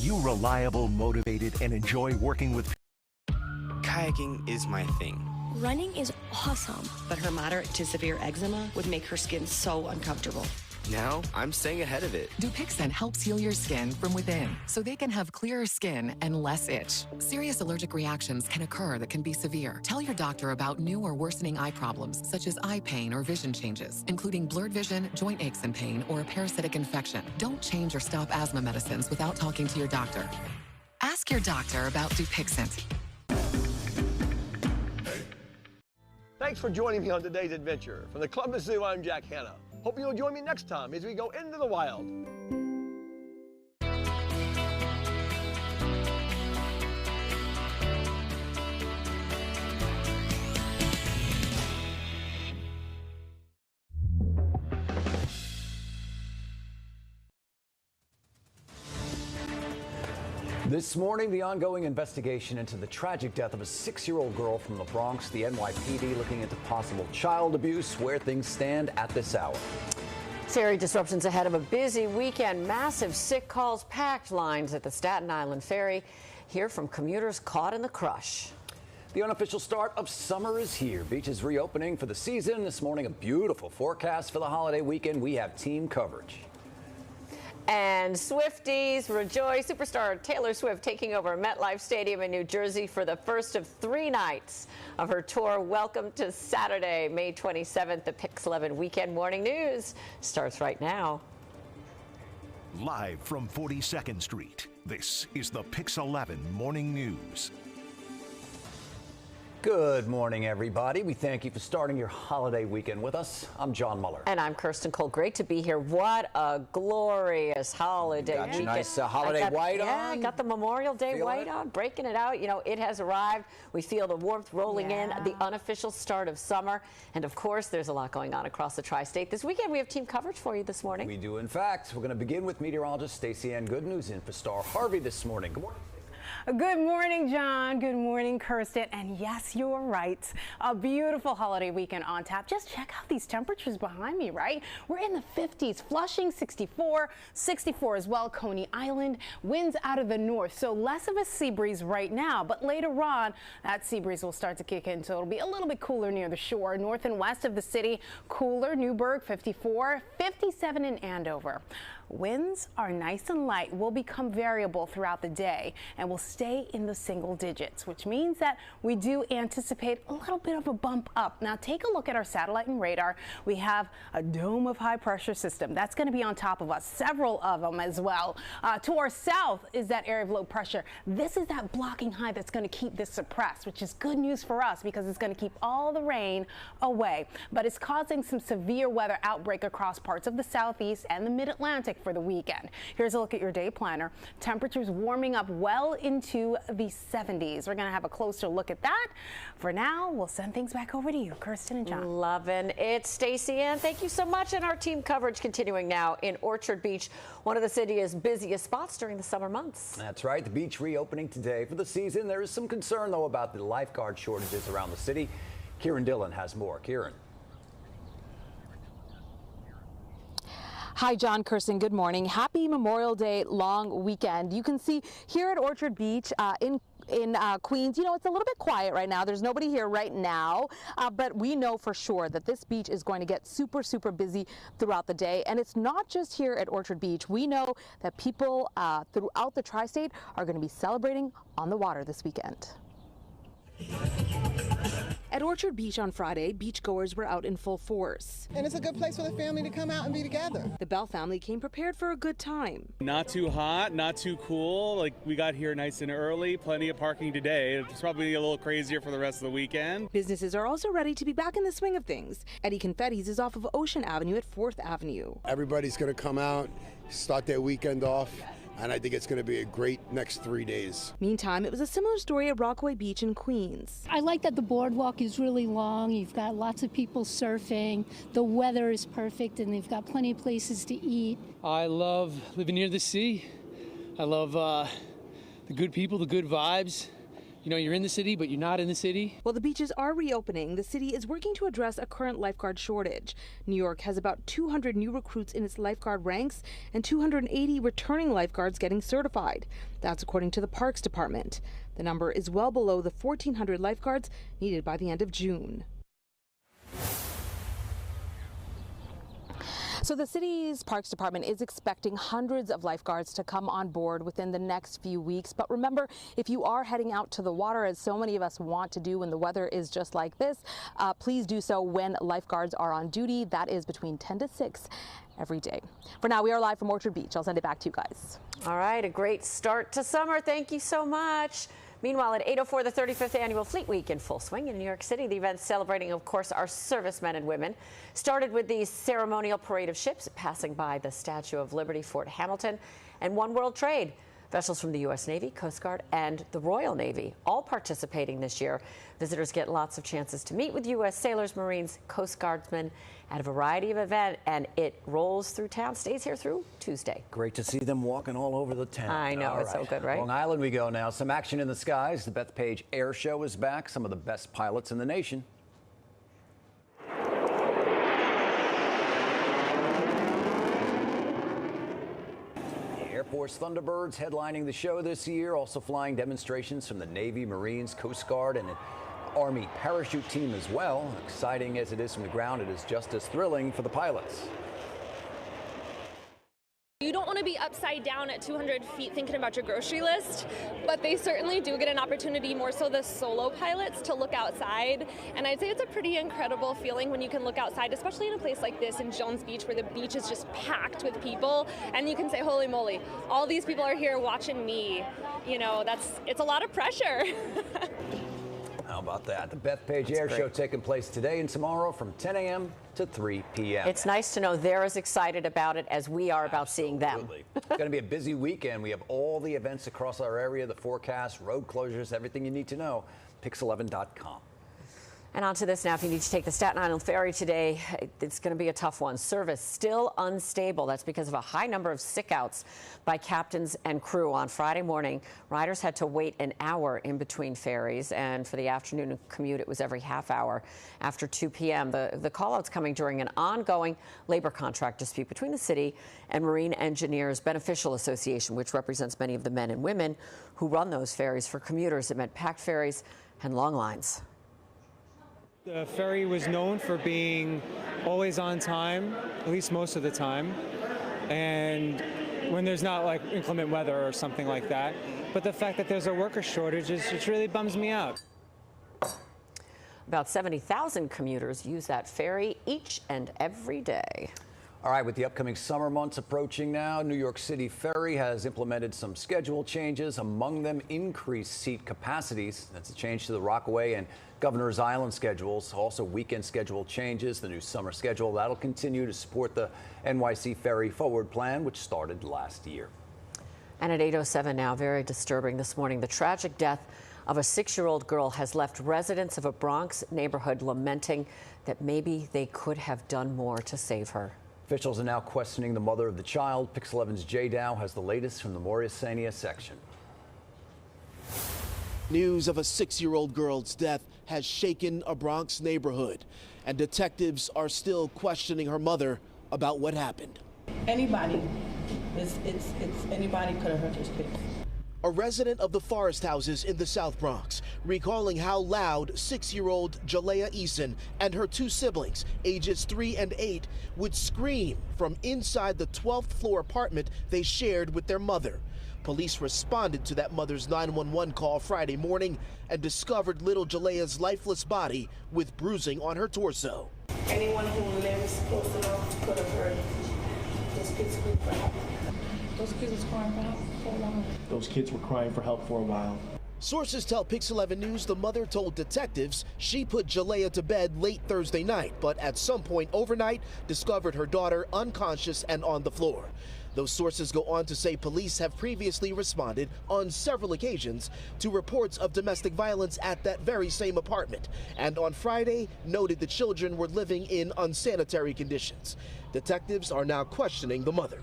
you reliable, motivated, and enjoy working with? Kayaking is my thing. Running is awesome. But her moderate to severe eczema would make her skin so uncomfortable. Now I'm staying ahead of it. Dupixent helps heal your skin from within so they can have clearer skin and less itch. Serious allergic reactions can occur that can be severe. Tell your doctor about new or worsening eye problems such as eye pain or vision changes, including blurred vision, joint aches and pain, or a parasitic infection. Don't change or stop asthma medicines without talking to your doctor. Ask your doctor about Dupixent. Thanks for joining me on today's adventure. From the Columbus Zoo, I'm Jack Hanna. Hope you'll join me next time as we go into the wild. This morning, the ongoing investigation into the tragic death of a 6-year-old girl from the Bronx. The NYPD looking into possible child abuse, where things stand at this hour. Ferry disruptions ahead of a busy weekend. Massive sick calls, packed lines at the Staten Island Ferry. Hear from commuters caught in the crush. The unofficial start of summer is here. Beach is reopening for the season. This morning, a beautiful forecast for the holiday weekend. We have team coverage. And Swifties rejoice. Superstar Taylor Swift taking over MetLife Stadium in New Jersey for the first of 3 nights of her tour. Welcome to Saturday, May 27th. The Pix 11 Weekend Morning News starts right now. Live from 42nd Street, this is the Pix 11 Morning News. Good morning, everybody. We thank you for starting your holiday weekend with us. I'm John Muller. And I'm Kirsten Cole. Great to be here. What a glorious holiday Got weekend. your nice holiday white on. Yeah, I got the Memorial Day Feeling white it? on, breaking it out. You know, it has arrived. We feel the warmth rolling in, the unofficial start of summer. And of course, there's a lot going on across the tri-state. This weekend, we have team coverage for you this morning. We do, in fact. We're going to begin with meteorologist Stacey Ann Goodnews in for Star Harvey this morning. Good morning. Good morning, John. Good morning, Kirsten. And yes, you're right. A beautiful holiday weekend on tap. Just check out these temperatures behind me, right? We're in the 50s. Flushing, 64. 64 as well. Coney Island. Winds out of the north. So less of a sea breeze right now. But later on, that sea breeze will start to kick in. So it'll be a little bit cooler near the shore. North and west of the city, cooler. Newburgh, 54. 57 in Andover. Winds are nice and light, will become variable throughout the day and will stay in the single digits, which means that we do anticipate a little bit of a bump up. Now take a look at our satellite and radar. We have a dome of high pressure system that's going to be on top of us, several of them as well. To our south is that area of low pressure. This is that blocking high that's going to keep this suppressed, which is good news for us because it's going to keep all the rain away. But it's causing some severe weather outbreak across parts of the southeast and the mid-Atlantic for the weekend. Here's a look at your day planner. Temperatures warming up well into the 70s. We're going to have a closer look at that. For now, we'll send things back over to you, Kirsten and John. Loving it, Stacey Ann. Thank you so much. And our team coverage continuing now in Orchard Beach, one of the city's busiest spots during the summer months. That's right. The beach reopening today for the season. There is some concern, though, about the lifeguard shortages around the city. Kieran Dillon has more. Kieran. Hi, John, Kirsten. Good morning. Happy Memorial Day long weekend. You can see here at Orchard Beach in Queens, you know, it's a little bit quiet right now. There's nobody here right now, but we know for sure that this beach is going to get super, super busy throughout the day. And it's not just here at Orchard Beach. We know that people throughout the tri-state are going to be celebrating on the water this weekend. At Orchard Beach on Friday, beachgoers were out in full force. And it's a good place for the family to come out and be together. The Bell family came prepared for a good time. Not too hot, not too cool. Like, we got here nice and early, plenty of parking today. It's probably a little crazier for the rest of the weekend. Businesses are also ready to be back in the swing of things. Eddie Confetti's is off of Ocean Avenue at 4th Avenue. Everybody's going to come out, start their weekend off, and I think it's going to be a great next 3 days. Meantime, it was a similar story at Rockaway Beach in Queens. I like that the boardwalk is really long. You've got lots of people surfing. The weather is perfect, and they've got plenty of places to eat. I love living near the sea. I love the good people, the good vibes. you know, you're in the city, but you're not in the city. While the beaches are reopening, the city is working to address a current lifeguard shortage. New York has about 200 new recruits in its lifeguard ranks and 280 returning lifeguards getting certified. That's according to the Parks Department. The number is well below the 1,400 lifeguards needed by the end of June. So the city's Parks Department is expecting hundreds of lifeguards to come on board within the next few weeks. But remember, if you are heading out to the water, as so many of us want to do when the weather is just like this, please do so when lifeguards are on duty. That is between 10 to 6 every day. For now, we are live from Orchard Beach. I'll send it back to you guys. All right, a great start to summer. Thank you so much. Meanwhile, at 8:04, the 35th Annual Fleet Week in full swing in New York City. The event celebrating, of course, our servicemen and women. Started with the ceremonial parade of ships passing by the Statue of Liberty, Fort Hamilton, and One World Trade. Vessels from the U.S. Navy, Coast Guard, and the Royal Navy all participating this year. Visitors get lots of chances to meet with U.S. sailors, Marines, Coast Guardsmen at a variety of events, and it rolls through town, stays here through Tuesday. Great to see them walking all over the town. I know, all it's so good, right? Long Island we go now. Some action in the skies. The Bethpage Air Show is back. Some of the best pilots in the nation. Air Force Thunderbirds headlining the show this year, also flying demonstrations from the Navy, Marines, Coast Guard, and an Army parachute team as well. Exciting as it is from the ground, it is just as thrilling for the pilots. You don't want to be upside down at 200 feet thinking about your grocery list, but they certainly do get an opportunity, more so the solo pilots, to look outside. And I'd say it's a pretty incredible feeling when you can look outside, especially in a place like this in Jones Beach, where the beach is just packed with people, and you can say, holy moly, all these people are here watching me. You know, it's a lot of pressure. How about that? The Bethpage Air Show taking place today and tomorrow from 10 a.m. to 3 p.m. It's nice to know they're as excited about it as we are about seeing them. It's going to be a busy weekend. We have all the events across our area, the forecast, road closures, everything you need to know. Pix11.com. And on to this now. If you need to take the Staten Island Ferry today, it's going to be a tough one. Service still unstable. That's because of a high number of sickouts by captains and crew. On Friday morning, riders had to wait an hour in between ferries, and for the afternoon commute, it was every half hour after 2 p.m. The call-outs coming during an ongoing labor contract dispute between the city and Marine Engineers Beneficial Association, which represents many of the men and women who run those ferries for commuters. It meant packed ferries and long lines. The ferry was known for being always on time, at least most of the time, and when there's not like inclement weather or something like that. But the fact that there's a worker shortage, it really bums me out. About 70,000 commuters use that ferry each and every day. All right, with the upcoming summer months approaching now, New York City Ferry has implemented some schedule changes, among them increased seat capacities. That's a change to the Rockaway and Governor's Island schedules, also weekend schedule changes, the new summer schedule. That'll continue to support the NYC Ferry Forward Plan, which started last year. And at 8:07 now, very disturbing this morning, the tragic death of a 6-year-old girl has left residents of a Bronx neighborhood lamenting that maybe they could have done more to save her. Officials are now questioning the mother of the child. Pix 11's Jay Dow has the latest from the Morrisania section. News of a 6-year-old girl's death has shaken a Bronx neighborhood, and detectives are still questioning her mother about what happened. Anybody, it's anybody could have hurt this kid. A resident of the Forest Houses in the South Bronx, recalling how loud 6-year-old Jalea Eason and her 2 siblings, ages 3 and 8, would scream from inside the 12th floor apartment they shared with their mother. Police responded to that mother's 911 call Friday morning and discovered little Jalea's lifeless body with bruising on her torso. Anyone who lives close enough could have heard this kid scream for help. Those kids was crying for help for a while. Those kids were crying for help for a while. Sources tell Pix 11 News the mother told detectives she put Jalea to bed late Thursday night, but at some point overnight discovered her daughter unconscious and on the floor. Those sources go on to say police have previously responded on several occasions to reports of domestic violence at that very same apartment, and on Friday noted the children were living in unsanitary conditions. Detectives are now questioning the mother.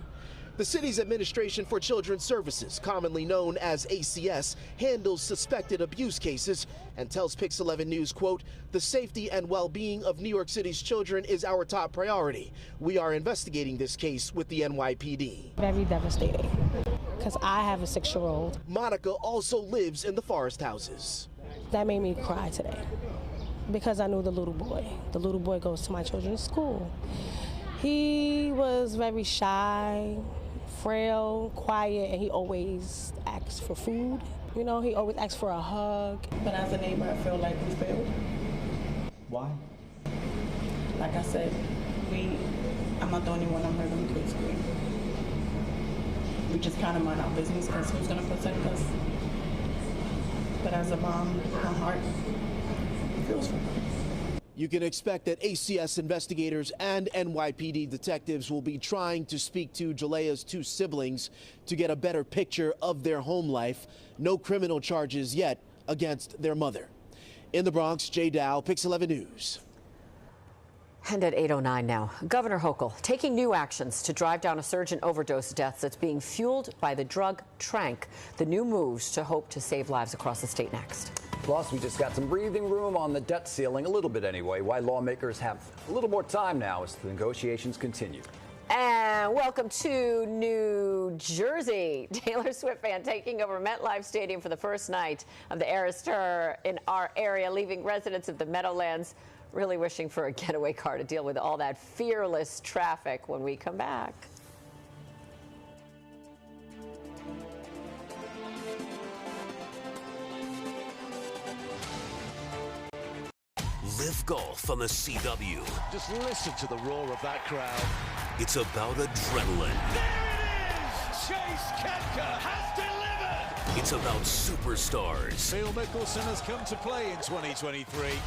The city's Administration for Children's Services, commonly known as ACS, handles suspected abuse cases and tells Pix 11 News, quote, "The safety and well-being of New York City's children is our top priority. We are investigating this case with the NYPD." Very devastating, because I have a 6-year-old. Monica also lives in the Forest Houses. That made me cry today, because I knew the little boy. The little boy goes to my children's school. He was very shy, frail, quiet, and he always asks for food. You know, he always asks for a hug. But as a neighbor, I feel like we failed. Why? Like I said, I'm not the only one I'm hurting the kids scream. We just kind of mind our business because who's going to protect us? But as a mom, my heart feels for her. You can expect that ACS investigators and NYPD detectives will be trying to speak to Jalea's 2 siblings to get a better picture of their home life. No criminal charges yet against their mother. In the Bronx, Jay Dow, Pix 11 News. And at 8:09 now, Governor Hochul taking new actions to drive down a surge in overdose deaths that's being fueled by the drug Tranq. The new moves to hope to save lives across the state next. Plus, we just got some breathing room on the debt ceiling, a little bit anyway, why lawmakers have a little more time now as the negotiations continue. And welcome to New Jersey. Taylor Swift fan taking over MetLife Stadium for the first night of the Eras Tour in our area, leaving residents of the Meadowlands really wishing for a getaway car to deal with all that fearless traffic when we come back. Live Golf on the CW. Just listen to the roar of that crowd. It's about adrenaline. There it is! Chase Koepka has delivered! It's about superstars. Phil Mickelson has come to play in 2023.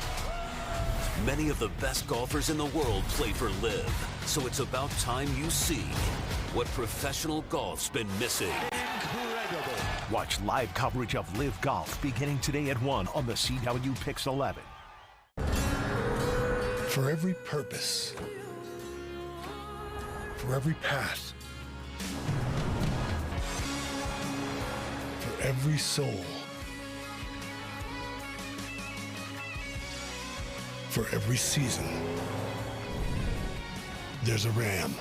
Many of the best golfers in the world play for Live. So it's about time you see what professional golf's been missing. Incredible! Watch live coverage of Live Golf beginning today at 1 on the CW Pix 11. For every purpose, for every path, for every soul, for every season, there's a Ram.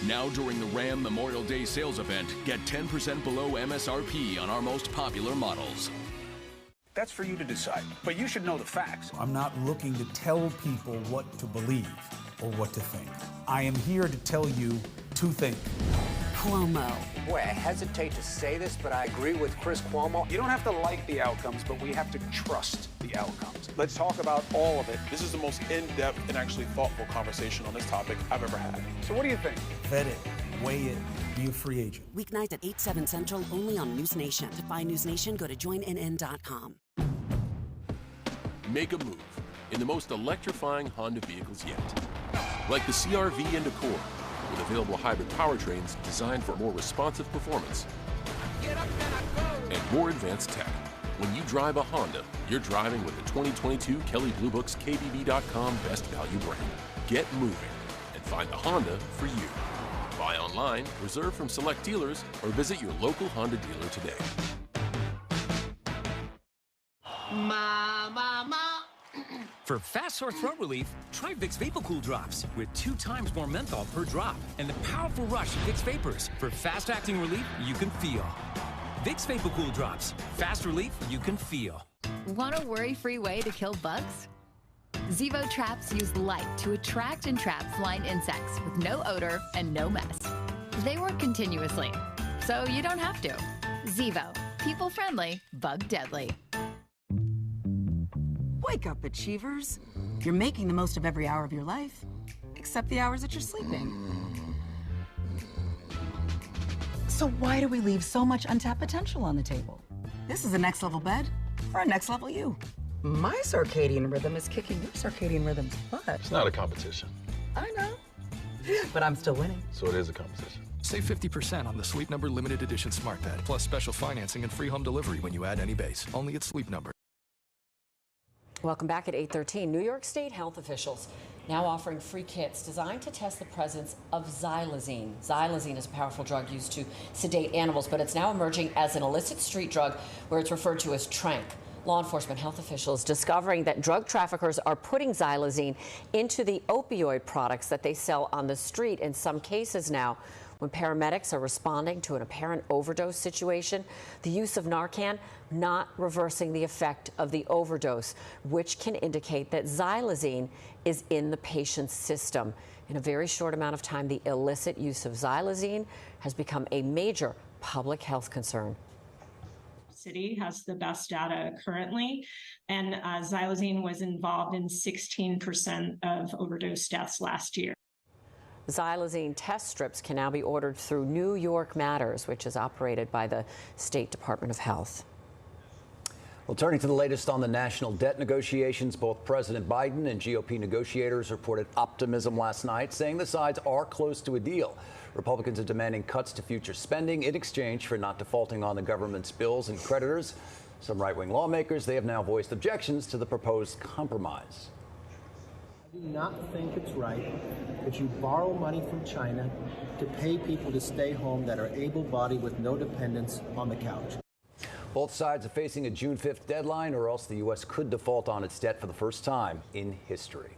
Now during the Ram Memorial Day sales event, get 10% below MSRP on our most popular models. That's for you to decide, but you should know the facts. I'm not looking to tell people what to believe or what to think. I am here to tell you to think. Cuomo. Boy, I hesitate to say this, but I agree with Chris Cuomo. You don't have to like the outcomes, but we have to trust the outcomes. Let's talk about all of it. This is the most in-depth and actually thoughtful conversation on this topic I've ever had. So what do you think? Vet it, weigh it, be a free agent. Weeknights at 8, 7 Central, only on News Nation. To find News Nation, go to joinnn.com. Make a move in the most electrifying Honda vehicles yet. Like the CR-V and Accord, with available hybrid powertrains designed for more responsive performance and more advanced tech. When you drive a Honda, you're driving with the 2022 Kelley Blue Book's KBB.com Best Value brand. Get moving and find the Honda for you. Buy online, reserve from select dealers, or visit your local Honda dealer today. For fast sore throat relief, try Vicks VapoCool Drops with 2 times more menthol per drop and the powerful rush of Vicks Vapors for fast-acting relief you can feel. Vicks VapoCool Drops. Fast relief you can feel. Want a worry-free way to kill bugs? Zevo traps use light to attract and trap flying insects with no odor and no mess. They work continuously, so you don't have to. Zevo. People-friendly, bug-deadly. Wake up, Achievers. You're making the most of every hour of your life, except the hours that you're sleeping. So why do we leave so much untapped potential on the table? This is a next level bed for a next level you. My circadian rhythm is kicking your circadian rhythm's butt. It's not a competition. I know, but I'm still winning. So it is a competition. Save 50% on the Sleep Number Limited Edition Smart Bed, plus special financing and free home delivery when you add any base. Only at Sleep Number. Welcome back at 8:13. New York State health officials now offering free kits designed to test the presence of xylazine. Xylazine is a powerful drug used to sedate animals, but it's now emerging as an illicit street drug where it's referred to as tranq. Law enforcement health officials discovering that drug traffickers are putting xylazine into the opioid products that they sell on the street. In some cases now, when paramedics are responding to an apparent overdose situation, the use of Narcan not reversing the effect of the overdose, which can indicate that xylazine is in the patient's system. In a very short amount of time, the illicit use of xylazine has become a major public health concern. City has the best data currently, and xylazine was involved in 16% of overdose deaths last year. Xylazine test strips can now be ordered through New York Matters, which is operated by the State Department of Health. Well, turning to the latest on the national debt negotiations, both President Biden and GOP negotiators reported optimism last night, saying the sides are close to a deal. Republicans are demanding cuts to future spending in exchange for not defaulting on the government's bills and creditors. Some right-wing lawmakers, they have now voiced objections to the proposed compromise. I do not think it's right that you borrow money from China to pay people to stay home that are able-bodied with no dependents on the couch. Both sides are facing a June 5th deadline, or else the U.S. could default on its debt for the first time in history.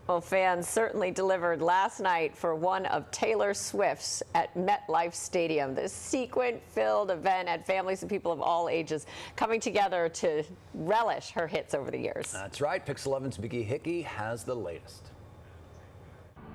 Well, fans certainly delivered last night for one of Taylor Swift's at MetLife Stadium. This sequin-filled event had families and people of all ages coming together to relish her hits over the years. That's right. Pix 11's Mickey Hickey has the latest.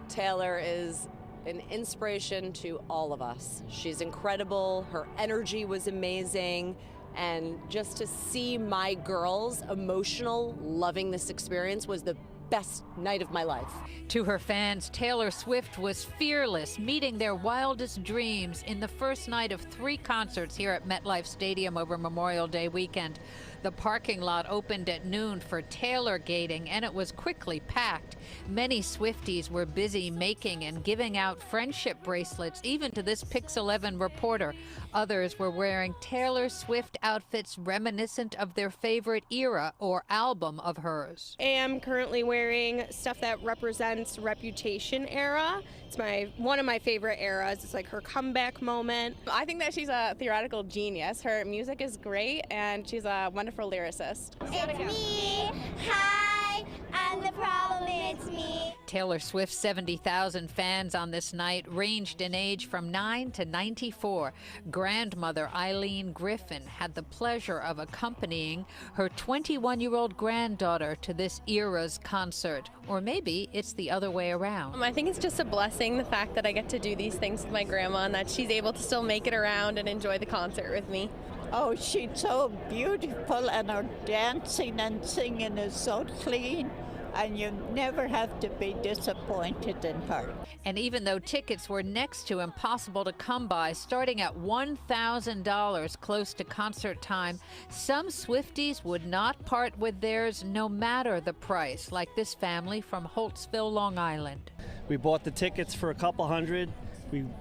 Taylor is an inspiration to all of us. She's incredible. Her energy was amazing. And just to see my girls emotional, loving this experience was the best night of my life. To her fans, Taylor Swift was fearless, meeting their wildest dreams in the first night of 3 concerts here at MetLife Stadium over Memorial Day weekend. The parking lot opened at noon for tailgating, and it was quickly packed. Many Swifties were busy making and giving out friendship bracelets, even to this Pix 11 reporter. Others were wearing Taylor Swift outfits reminiscent of their favorite era or album of hers. I am currently wearing stuff that represents Reputation era. It's one of my favorite eras. It's like her comeback moment. I think that she's a theoretical genius. Her music is great, and she's a wonderful lyricist. It's me. Hi. I'm the problem. It's me. Taylor Swift's 70,000 fans on this night ranged in age from 9 to 94. Grandmother Eileen Griffin had the pleasure of accompanying her 21-year-old granddaughter to this era's concert. Or maybe it's the other way around. I think it's just a blessing, the fact that I get to do these things with my grandma and that she's able to still make it around and enjoy the concert with me. Oh, she's so beautiful, and her dancing and singing is so clean. And you never have to be disappointed in her. And even though tickets were next to impossible to come by, starting at $1,000 close to concert time, some Swifties would not part with theirs no matter the price, like this family from Holtsville, Long Island. We bought the tickets for a couple hundred.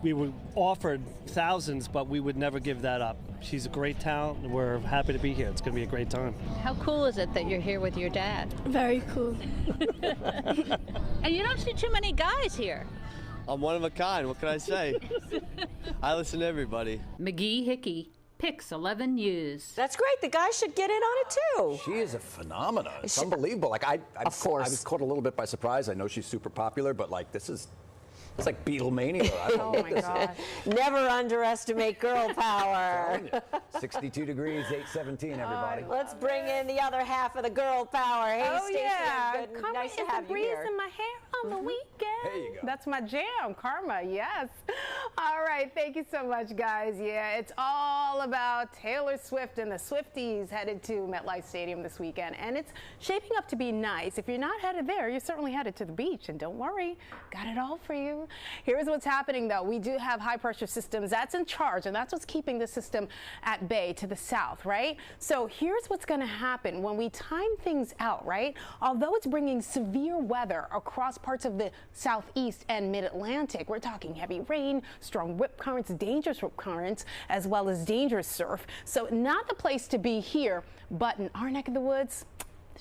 We were offered thousands, but we would never give that up. She's a great talent, and we're happy to be here. It's going to be a great time. How cool is it that you're here with your dad? Very cool. And you don't see too many guys here. I'm one of a kind. What can I say? I listen to everybody. McGee Hickey, Pix 11 News. That's great. The guys should get in on it too. She is a phenomenon. It's unbelievable. Like I was caught a little bit by surprise. I know she's super popular, but like it's like Beatlemania. Oh my God. Never underestimate girl power. 62 degrees, 817, everybody. Let's bring in the other half of the girl power. Hey, Stacey, yeah. good. Nice to have you breeze here. in my hair on the weekend. There you go. That's my jam, Karma, yes. All right, thank you so much, guys. Yeah, it's all about Taylor Swift and the Swifties headed to MetLife Stadium this weekend, and it's shaping up to be nice. If you're not headed there, you're certainly headed to the beach, and don't worry, got it all for you. Here's what's happening, though. We do have high-pressure systems that's in charge, and that's what's keeping the system at bay to the south, right? So here's what's going to happen when we time things out, right? Although it's bringing severe weather across parts of the southeast and mid-Atlantic, we're talking heavy rain, strong whip currents, dangerous whip currents, as well as dangerous surf. So not the place to be here, but in our neck of the woods,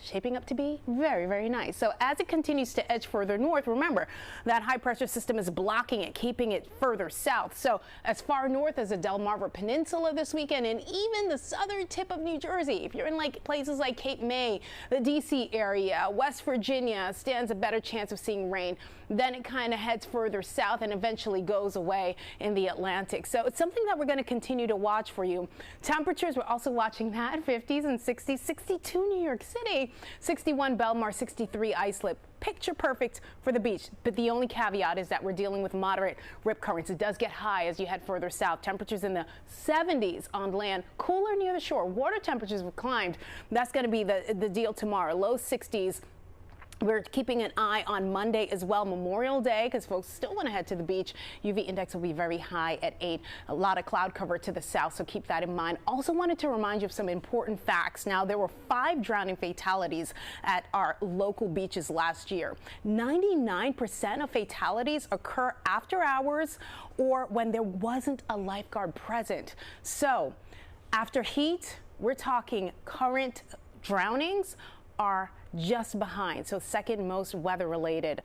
shaping up to be very, very nice. So as it continues to edge further north, remember that high pressure system is blocking it, keeping it further south. So as far north as the Delmarva Peninsula this weekend, and even the southern tip of New Jersey. If you're in like places like Cape May, the DC area, West Virginia stands a better chance of seeing rain. Then it kind of heads further south and eventually goes away in the Atlantic. So it's something that we're going to continue to watch for you. Temperatures, we're also watching that, 50s and 60s, 62 New York City, 61 Belmar, 63 Islip. Picture perfect for the beach, but the only caveat is that we're dealing with moderate rip currents. It does get high as you head further south. Temperatures in the 70s on land, cooler near the shore. Water temperatures have climbed. That's going to be the deal tomorrow. Low 60s. We're keeping an eye on Monday as well, Memorial Day, because folks still want to head to the beach. UV index will be very high at 8. A lot of cloud cover to the south, so keep that in mind. Also wanted to remind you of some important facts. Now, there were 5 drowning fatalities at our local beaches last year. 99% of fatalities occur after hours or when there wasn't a lifeguard present. So, after heat, we're talking current drownings are just behind. So second most weather-related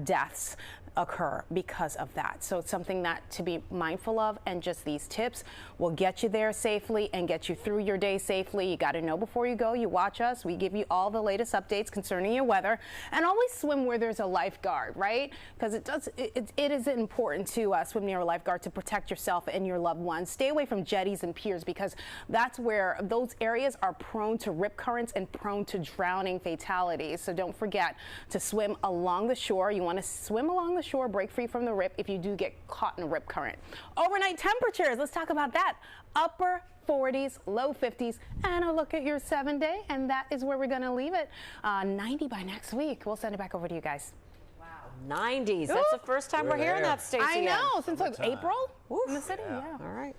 deaths occur because of that. So it's something that to be mindful of, and just these tips will get you there safely and get you through your day safely. You got to know before you go. You watch us. We give you all the latest updates concerning your weather, and always swim where there's a lifeguard, right? Because it is important to swim near a lifeguard to protect yourself and your loved ones. Stay away from jetties and piers because that's where those areas are prone to rip currents and prone to drowning fatalities. So don't forget to swim along the shore. You want to swim along the shore, break free from the rip if you do get caught in a rip current. Overnight temperatures, let's talk about that. Upper 40s, low 50s, and a look at your 7-day, and that is where we're going to leave it. 90 by next week. We'll send it back over to you guys. 90s. That's the first time we're hearing that, Stacey. I know, since like April in the city. All right.